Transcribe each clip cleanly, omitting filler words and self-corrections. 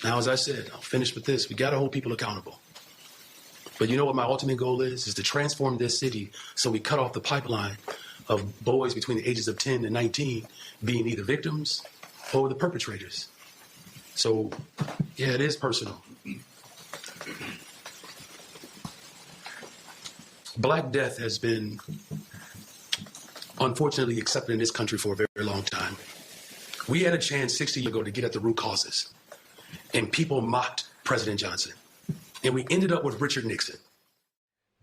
Now, as I said, I'll finish with this. We got to hold people accountable. But you know what my ultimate goal is? Is to transform this city so we cut off the pipeline of boys between the ages of 10 and 19 being either victims or the perpetrators. So, yeah, it is personal. Black death has been unfortunately accepted in this country for a very, very long time. We had a chance 60 years ago to get at the root causes, and people mocked President Johnson. And we ended up with Richard Nixon.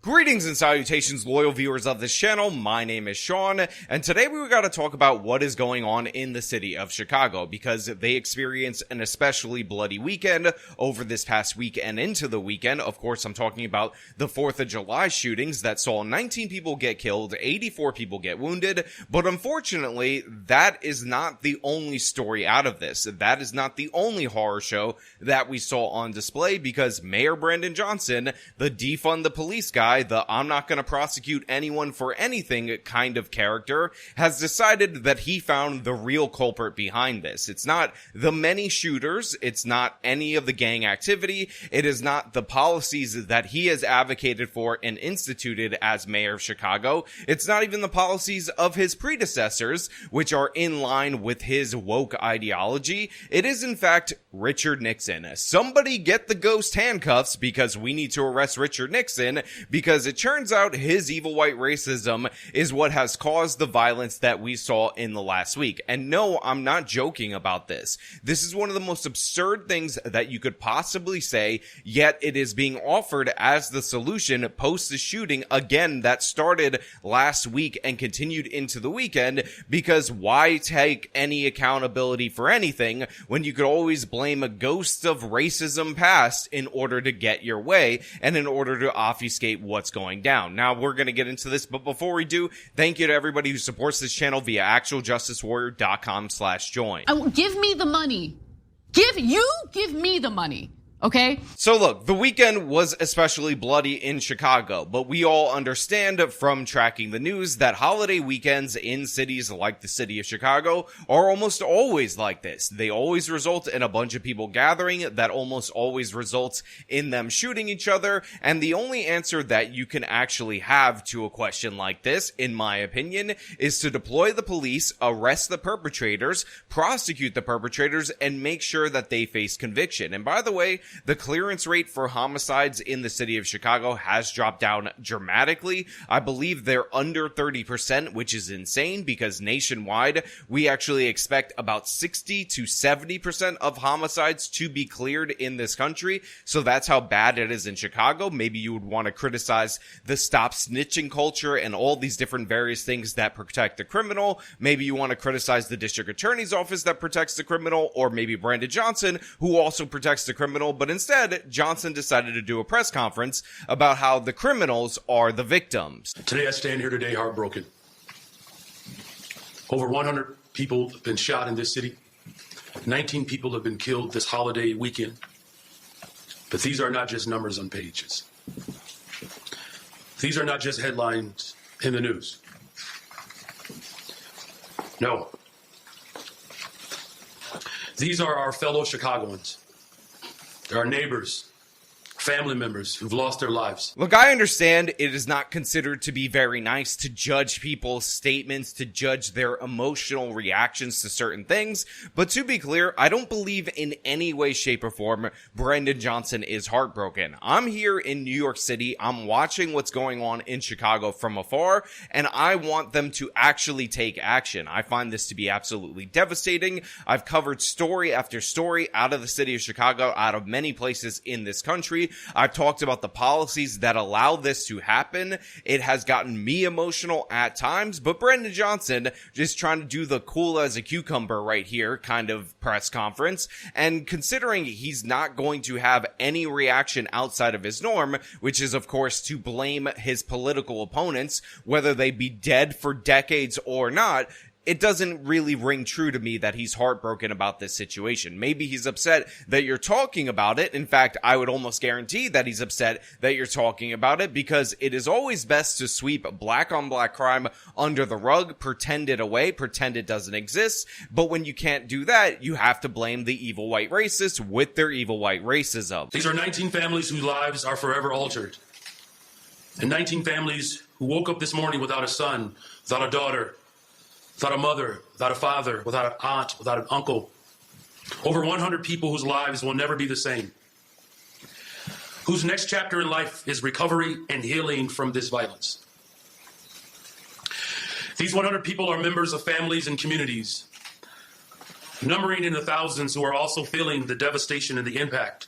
Greetings and salutations, loyal viewers of this channel. My name is Sean, and today we got to talk about what is going on in the city of Chicago, because they experienced an especially bloody weekend over this past week and into the weekend. Of course, I'm talking about the 4th of July shootings that saw 19 people get killed, 84 people get wounded, but unfortunately, that is not the only story out of this. That is not the only horror show that we saw on display, because Mayor Brandon Johnson, the defund the police guy, the I'm not going to prosecute anyone for anything kind of character, has decided that he found the real culprit behind this. It's not the many shooters. It's not any of the gang activity. It is not the policies that he has advocated for and instituted as mayor of Chicago. It's not even the policies of his predecessors, which are in line with his woke ideology. It is, in fact, Richard Nixon. Somebody get the ghost handcuffs, because we need to arrest Richard Nixon, because it turns out his evil white racism is what has caused the violence that we saw in the last week. And no, I'm not joking about this. This is one of the most absurd things that you could possibly say, yet it is being offered as the solution post the shooting again that started last week and continued into the weekend, because why take any accountability for anything when you could always blame a ghost of racism past in order to get your way and in order to obfuscate what's going down. Now, we're going to get into this, but before we do, thank you to everybody who supports this channel via actualjusticewarrior.com/join. Give me the money. Give me the money. Okay? So look, the weekend was especially bloody in Chicago, but we all understand from tracking the news that holiday weekends in cities like the city of Chicago are almost always like this. They always result in a bunch of people gathering that almost always results in them shooting each other, and the only answer that you can actually have to a question like this, in my opinion, is to deploy the police, arrest the perpetrators, prosecute the perpetrators, and make sure that they face conviction. And by the way, the clearance rate for homicides in the city of Chicago has dropped down dramatically. I believe they're under 30%, which is insane, because nationwide, we actually expect about 60 to 70% of homicides to be cleared in this country. So that's how bad it is in Chicago. Maybe you would want to criticize the stop snitching culture and all these different various things that protect the criminal. Maybe you want to criticize the district attorney's office that protects the criminal, or maybe Brandon Johnson, who also protects the criminal. But instead, Johnson decided to do a press conference about how the criminals are the victims. Today, I stand here today heartbroken. Over 100 people have been shot in this city. 19 people have been killed this holiday weekend. But these are not just numbers on pages. These are not just headlines in the news. No. These are our fellow Chicagoans. Our neighbors, family members who've lost their lives. Look, I understand it is not considered to be very nice to judge people's statements, to judge their emotional reactions to certain things, but to be clear, I don't believe in any way, shape, or form Brandon Johnson is heartbroken. I'm here in New York City, I'm watching what's going on in Chicago from afar, and I want them to actually take action. I find this to be absolutely devastating. I've covered story after story out of the city of Chicago, out of many places in this country. I've talked about the policies that allow this to happen. It has gotten me emotional at times, but Brandon Johnson just trying to do the cool as a cucumber right here kind of press conference. And considering he's not going to have any reaction outside of his norm, which is of course to blame his political opponents, whether they be dead for decades or not, it doesn't really ring true to me that he's heartbroken about this situation. Maybe he's upset that you're talking about it. In fact, I would almost guarantee that he's upset that you're talking about it, because it is always best to sweep black on black crime under the rug, pretend it away, pretend it doesn't exist. But when you can't do that, you have to blame the evil white racists with their evil white racism. These are 19 families whose lives are forever altered. And 19 families who woke up this morning without a son, without a daughter, without a mother, without a father, without an aunt, without an uncle. Over 100 people whose lives will never be the same. Whose next chapter in life is recovery and healing from this violence. These 100 people are members of families and communities, numbering in the thousands, who are also feeling the devastation and the impact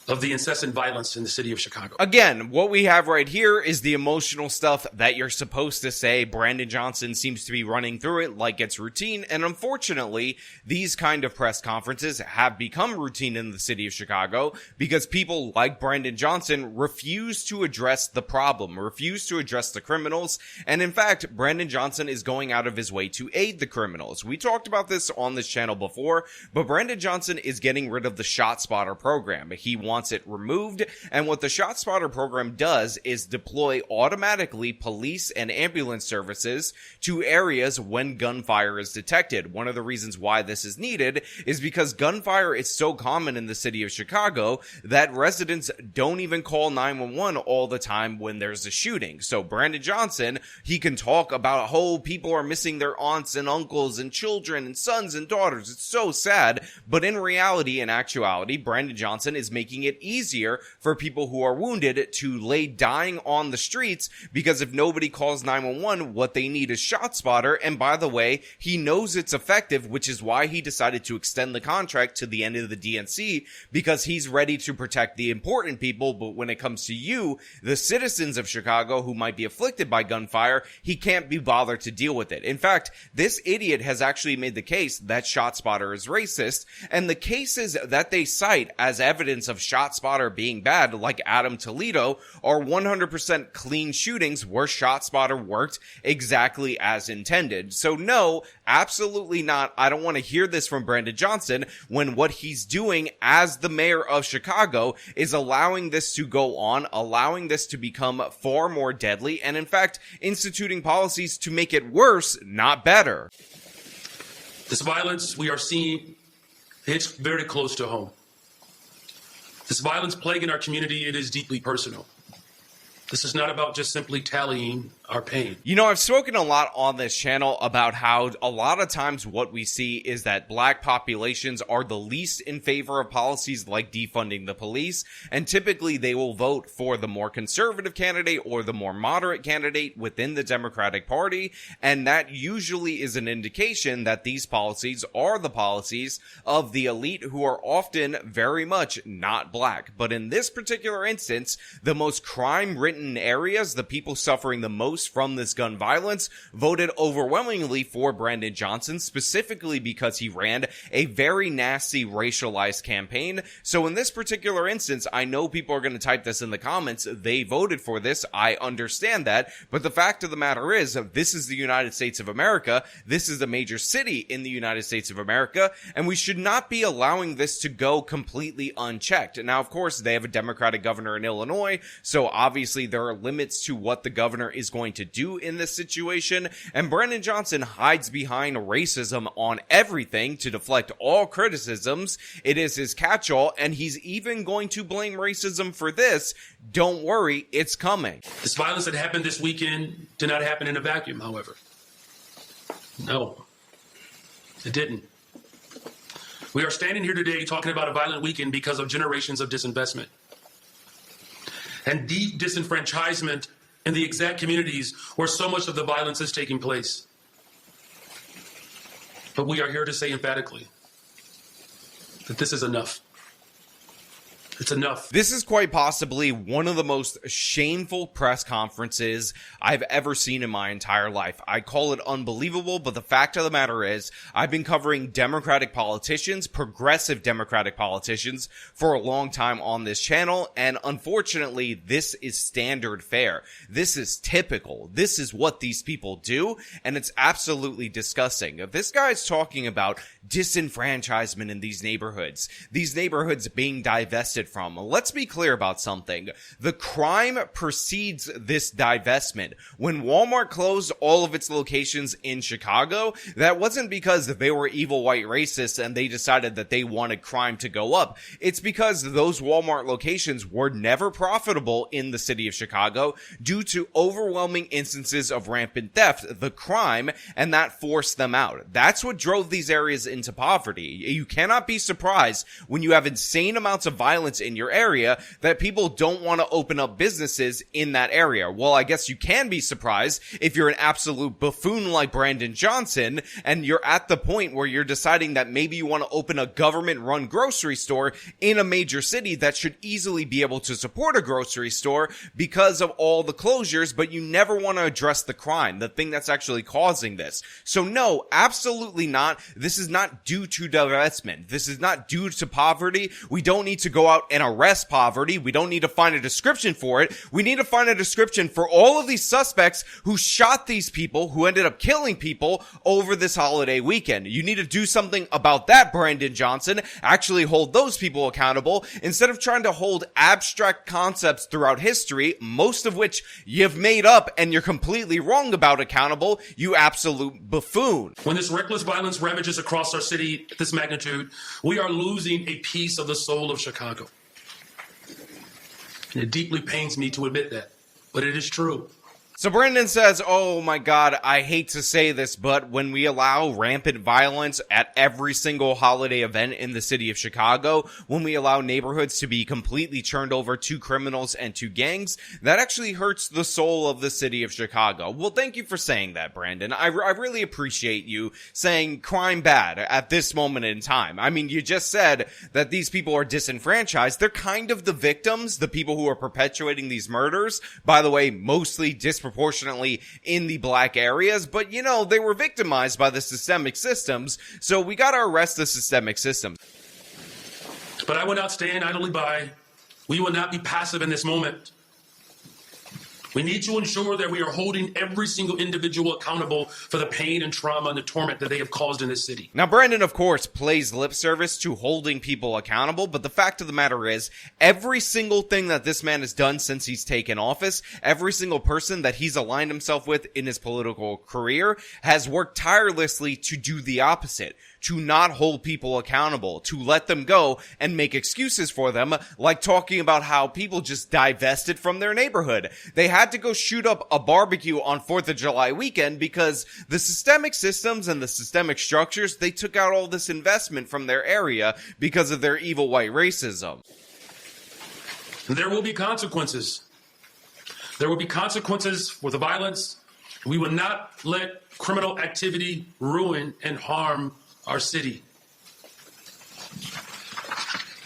of the incessant violence in the city of Chicago. Again, what we have right here is the emotional stuff that you're supposed to say. Brandon Johnson seems to be running through it like it's routine, and unfortunately, these kind of press conferences have become routine in the city of Chicago because people like Brandon Johnson refuse to address the problem, refuse to address the criminals, and in fact, Brandon Johnson is going out of his way to aid the criminals. We talked about this on this channel before, but Brandon Johnson is getting rid of the ShotSpotter program. He wants it removed, and what the ShotSpotter program does is deploy automatically police and ambulance services to areas when gunfire is detected. One of the reasons why this is needed is because gunfire is so common in the city of Chicago that residents don't even call 911 all the time when there's a shooting. So Brandon Johnson, he can talk about how people are missing their aunts and uncles and children and sons and daughters. It's so sad, but in reality, in actuality, Brandon Johnson is making it easier for people who are wounded to lay dying on the streets, because if nobody calls 911, what they need is ShotSpotter. And by the way, he knows it's effective, which is why he decided to extend the contract to the end of the DNC, because he's ready to protect the important people. But when it comes to you, the citizens of Chicago who might be afflicted by gunfire, he can't be bothered to deal with it. In fact, this idiot has actually made the case that ShotSpotter is racist, and the cases that they cite as evidence of ShotSpotter being bad, like Adam Toledo, are 100% clean shootings where ShotSpotter worked exactly as intended. So no, absolutely not. I don't want to hear this from Brandon Johnson when what he's doing as the mayor of Chicago is allowing this to go on, allowing this to become far more deadly, and in fact, instituting policies to make it worse, not better. This violence we are seeing hits very close to home. This violence plaguing our community, it is deeply personal. This is not about just simply tallying our pain. You know, I've spoken a lot on this channel about how a lot of times what we see is that black populations are the least in favor of policies like defunding the police, and typically they will vote for the more conservative candidate or the more moderate candidate within the Democratic Party, and that usually is an indication that these policies are the policies of the elite, who are often very much not black. But in this particular instance, the most crime-ridden areas, the people suffering the most from this gun violence, voted overwhelmingly for Brandon Johnson, specifically because he ran a very nasty racialized campaign. So in this particular instance, I know people are going to type this in the comments, they voted for this, I understand that, but the fact of the matter is, this is the United States of America, this is a major city in the United States of America, and we should not be allowing this to go completely unchecked. Now, of course, they have a Democratic governor in Illinois, so obviously there are limits to what the governor is going to do in this situation, and Brandon Johnson hides behind racism on everything to deflect all criticisms. It is his catch-all, and he's even going to blame racism for this. Don't worry, it's coming. This violence that happened this weekend did not happen in a vacuum, however. No, it didn't. We are standing here today talking about a violent weekend because of generations of disinvestment and deep disenfranchisement in the exact communities where so much of the violence is taking place. But we are here to say emphatically that this is enough. It's enough. This is quite possibly one of the most shameful press conferences I've ever seen in my entire life. I call it unbelievable, but the fact of the matter is, I've been covering Democratic politicians, progressive Democratic politicians, for a long time on this channel, and unfortunately, this is standard fare. This is typical. This is what these people do, and it's absolutely disgusting. This guy's talking about disenfranchisement in these neighborhoods being divested from. Let's be clear about something. The crime precedes this divestment. When Walmart closed all of its locations in Chicago, that wasn't because they were evil white racists and they decided that they wanted crime to go up. It's because those Walmart locations were never profitable in the city of Chicago due to overwhelming instances of rampant theft, the crime, and that forced them out. That's what drove these areas into poverty. You cannot be surprised when you have insane amounts of violence in your area that people don't want to open up businesses in that area. Well, I guess you can be surprised if you're an absolute buffoon like Brandon Johnson and you're at the point where you're deciding that maybe you want to open a government-run grocery store in a major city that should easily be able to support a grocery store because of all the closures, but you never want to address the crime, the thing that's actually causing this. So no, absolutely not. This is not due to divestment. This is not due to poverty. We don't need to go out and arrest poverty. We don't need to find a description for it. We need to find a description for all of these suspects who shot these people, who ended up killing people over this holiday weekend. You need to do something about that, Brandon Johnson. Actually hold those people accountable instead of trying to hold abstract concepts throughout history, most of which you've made up and you're completely wrong about accountable, you absolute buffoon. When this reckless violence ravages across our city at this magnitude, we are losing a piece of the soul of Chicago. And it deeply pains me to admit that, but it is true. So Brandon says, oh my God, I hate to say this, but when we allow rampant violence at every single holiday event in the city of Chicago, when we allow neighborhoods to be completely turned over to criminals and to gangs, that actually hurts the soul of the city of Chicago. Well, thank you for saying that, Brandon. I really appreciate you saying crime bad at this moment in time. I mean, you just said that these people are disenfranchised. They're kind of the victims, the people who are perpetuating these murders. By the way, mostly disproportionately in the black areas, but you know, they were victimized by the systemic systems, so we gotta arrest the systemic systems. But I will not stand idly by. We will not be passive in this moment. We need to ensure that we are holding every single individual accountable for the pain and trauma and the torment that they have caused in this city. Now, Brandon, of course, plays lip service to holding people accountable, but the fact of the matter is, every single thing that this man has done since he's taken office, every single person that he's aligned himself with in his political career has worked tirelessly to do the opposite. To not hold people accountable, to let them go and make excuses for them, like talking about how people just divested from their neighborhood. They had to go shoot up a barbecue on 4th of July weekend because the systemic systems and the systemic structures, they took out all this investment from their area because of their evil white racism. There will be consequences. There will be consequences for the violence. We will not let criminal activity ruin and harm our city.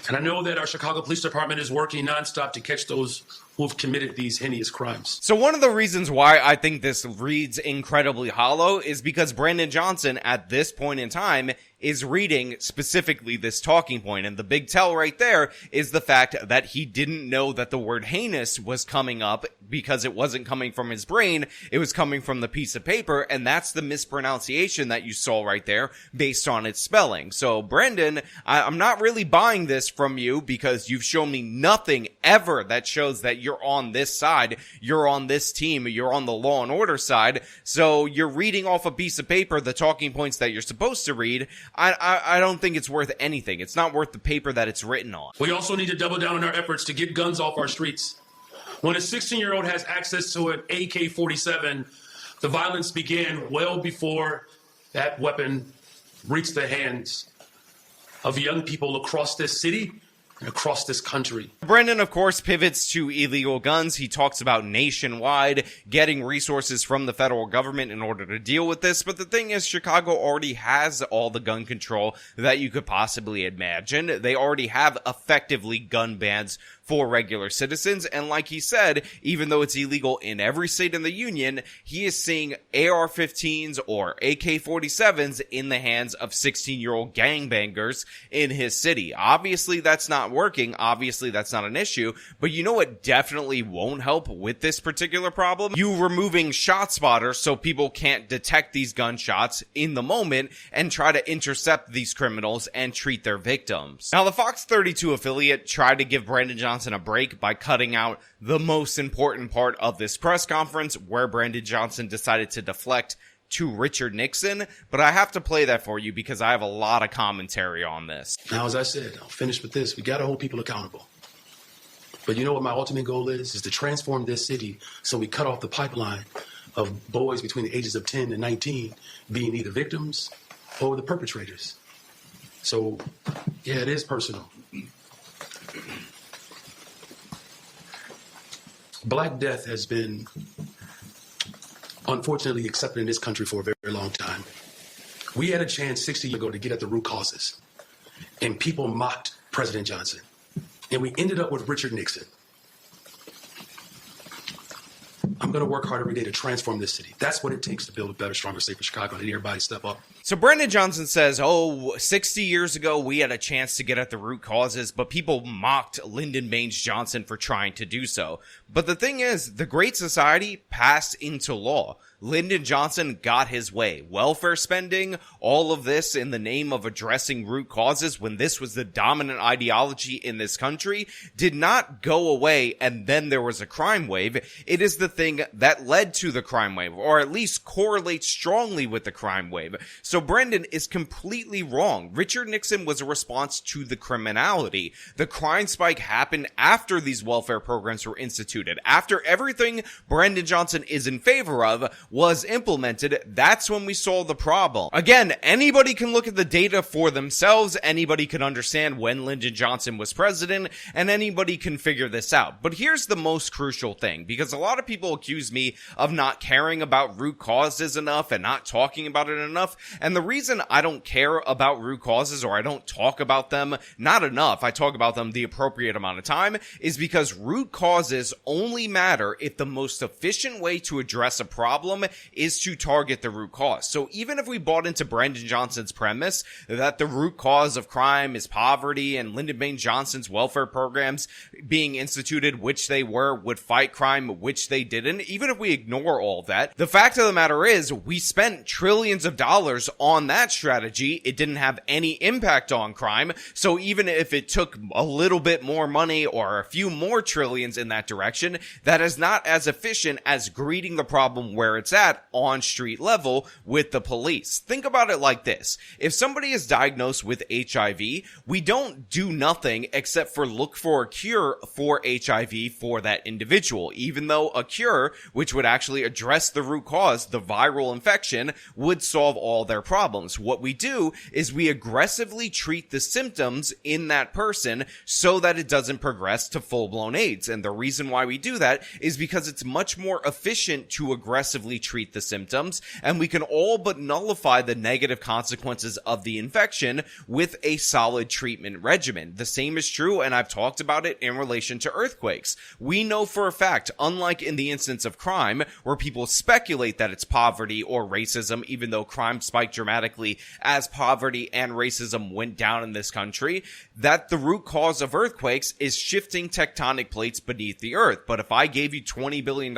And I know that our Chicago Police Department is working nonstop to catch those who have committed these heinous crimes. So one of the reasons why I think this reads incredibly hollow is because Brandon Johnson, at this point in time, is reading specifically this talking point. And the big tell right there is the fact that he didn't know that the word heinous was coming up because it wasn't coming from his brain. It was coming from the piece of paper. And that's the mispronunciation that you saw right there based on its spelling. So Brandon, I'm not really buying this from you because you've shown me nothing ever that shows that you're on this side. You're on this team. You're on the law and order side. So you're reading off a piece of paper the talking points that you're supposed to read. I don't think it's worth anything. It's not worth the paper that it's written on. We also need to double down on our efforts to get guns off our streets. When a 16-year-old has access to an AK-47, the violence began well before that weapon reached the hands of young people across this city across this country. Brendan, of course, pivots to illegal guns. He talks about nationwide getting resources from the federal government in order to deal with this. But the thing is, Chicago already has all the gun control that you could possibly imagine. They already have effectively gun bans for regular citizens. And like he said, even though it's illegal in every state in the union, he is seeing AR-15s or AK-47s in the hands of 16-year-old gangbangers in his city. Obviously, that's not working. Obviously, that's not an issue. But you know what definitely won't help with this particular problem? You removing shot spotters so people can't detect these gunshots in the moment and try to intercept these criminals and treat their victims. Now, the Fox 32 affiliate tried to give Brandon Johnson a break by cutting out the most important part of this press conference, where Brandon Johnson decided to deflect to Richard Nixon, but I have to play that for you because I have a lot of commentary on this. Now, as I said, I'll finish with this. We got to hold people accountable. But you know what my ultimate goal is to transform this city so we cut off the pipeline of boys between the ages of 10 and 19 being either victims or the perpetrators. So, yeah, it is personal. Black death has been unfortunately accepted in this country for a very, very long time. We had a chance 60 years ago to get at the root causes, and people mocked President Johnson. And we ended up with Richard Nixon. I'm going to work hard every day to transform this city. That's what it takes to build a better, stronger, safer Chicago. I need everybody to step up. So Brandon Johnson says, 60 years ago, we had a chance to get at the root causes, but people mocked Lyndon Baines Johnson for trying to do so. But the thing is, the Great Society passed into law. Lyndon Johnson got his way. Welfare spending, all of this in the name of addressing root causes when this was the dominant ideology in this country, did not go away and then there was a crime wave. It is the thing that led to the crime wave, or at least correlates strongly with the crime wave. So Brendan is completely wrong. Richard Nixon was a response to the criminality. The crime spike happened after these welfare programs were instituted. After everything Brendan Johnson is in favor of was implemented, that's when we saw the problem. Again, anybody can look at the data for themselves, anybody can understand when Lyndon Johnson was president, and anybody can figure this out. But here's the most crucial thing, because a lot of people accuse me of not caring about root causes enough and not talking about it enough, and the reason I don't care about root causes, or I don't talk about them, not enough, I talk about them the appropriate amount of time, is because root causes only matter if the most efficient way to address a problem is to target the root cause. So even if we bought into Brandon Johnson's premise that the root cause of crime is poverty and Lyndon Baines Johnson's welfare programs being instituted, which they were, would fight crime, which they didn't, even if we ignore all of that, the fact of the matter is we spent trillions of dollars on that strategy. It didn't have any impact on crime. So even if it took a little bit more money or a few more trillions in that direction, that is not as efficient as greeting the problem where it's at on street level with the police. Think about it like this. If somebody is diagnosed with HIV, we don't do nothing except for look for a cure for HIV for that individual, even though a cure, which would actually address the root cause, the viral infection, would solve all their problems. What we do is we aggressively treat the symptoms in that person so that it doesn't progress to full-blown AIDS. And the reason why we do that is because it's much more efficient to aggressively treat the symptoms, and we can all but nullify the negative consequences of the infection with a solid treatment regimen. The same is true, and I've talked about it in relation to earthquakes. We know for a fact, unlike in the instance of crime, where people speculate that it's poverty or racism, even though crime spiked dramatically as poverty and racism went down in this country, that the root cause of earthquakes is shifting tectonic plates beneath the earth. But if I gave you $20 billion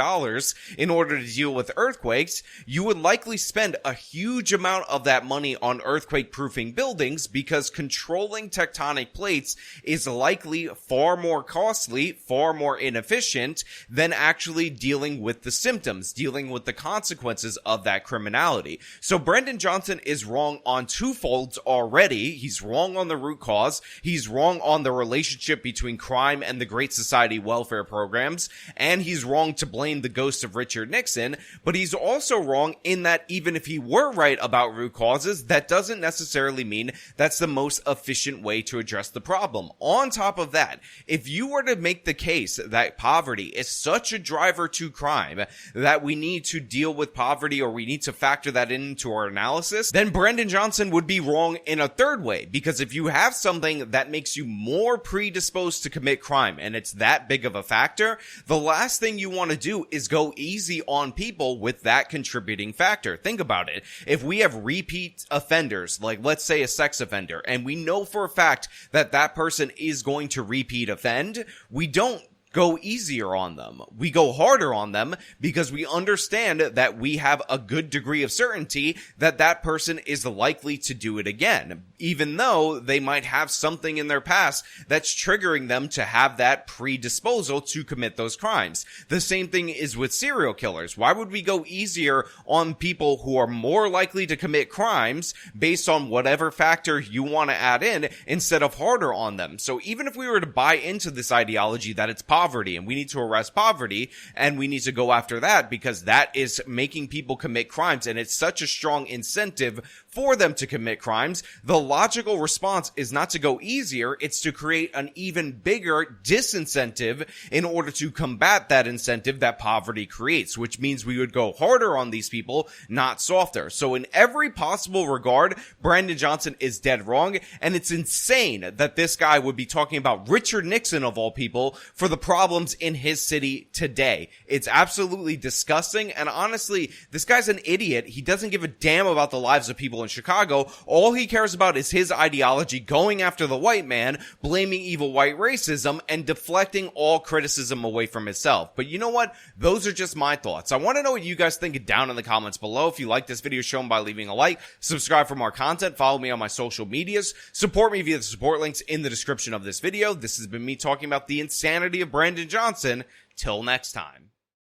in order to deal with earthquakes, you would likely spend a huge amount of that money on earthquake-proofing buildings, because controlling tectonic plates is likely far more costly, far more inefficient than actually dealing dealing with the symptoms, dealing with the consequences of that criminality. So Brandon Johnson is wrong on two folds already. He's wrong on the root cause. He's wrong on the relationship between crime and the Great Society welfare programs. And he's wrong to blame the ghost of Richard Nixon. But he's also wrong in that even if he were right about root causes, that doesn't necessarily mean that's the most efficient way to address the problem. On top of that, if you were to make the case that poverty is such a driver to crime that we need to deal with poverty, or we need to factor that into our analysis, then Brandon Johnson would be wrong in a third way. Because if you have something that makes you more predisposed to commit crime, and it's that big of a factor, the last thing you want to do is go easy on people with that contributing factor. Think about it. If we have repeat offenders, like let's say a sex offender, and we know for a fact that that person is going to repeat offend, we don't go easier on them. We go harder on them because we understand that we have a good degree of certainty that that person is likely to do it again, even though they might have something in their past that's triggering them to have that predisposal to commit those crimes. The same thing is with serial killers. Why would we go easier on people who are more likely to commit crimes based on whatever factor you want to add in instead of harder on them? So even if we were to buy into this ideology that it's poverty and we need to arrest poverty and we need to go after that because that is making people commit crimes and it's such a strong incentive for them to commit crimes, the logical response is not to go easier, it's to create an even bigger disincentive in order to combat that incentive that poverty creates, which means we would go harder on these people, not softer. So in every possible regard, Brandon Johnson is dead wrong, and it's insane that this guy would be talking about Richard Nixon, of all people, for the problems in his city today. It's absolutely disgusting, and honestly, this guy's an idiot. He doesn't give a damn about the lives of people in Chicago. All he cares about is his ideology, going after the white man, blaming evil white racism, and deflecting all criticism away from himself. But you know what? Those are just my thoughts. I want to know what you guys think down in the comments below. If you like this video, show them by leaving a like, subscribe for more content, follow me on my social medias, support me via the support links in the description of this video. This has been me talking about the insanity of Brandon Johnson. Till next time.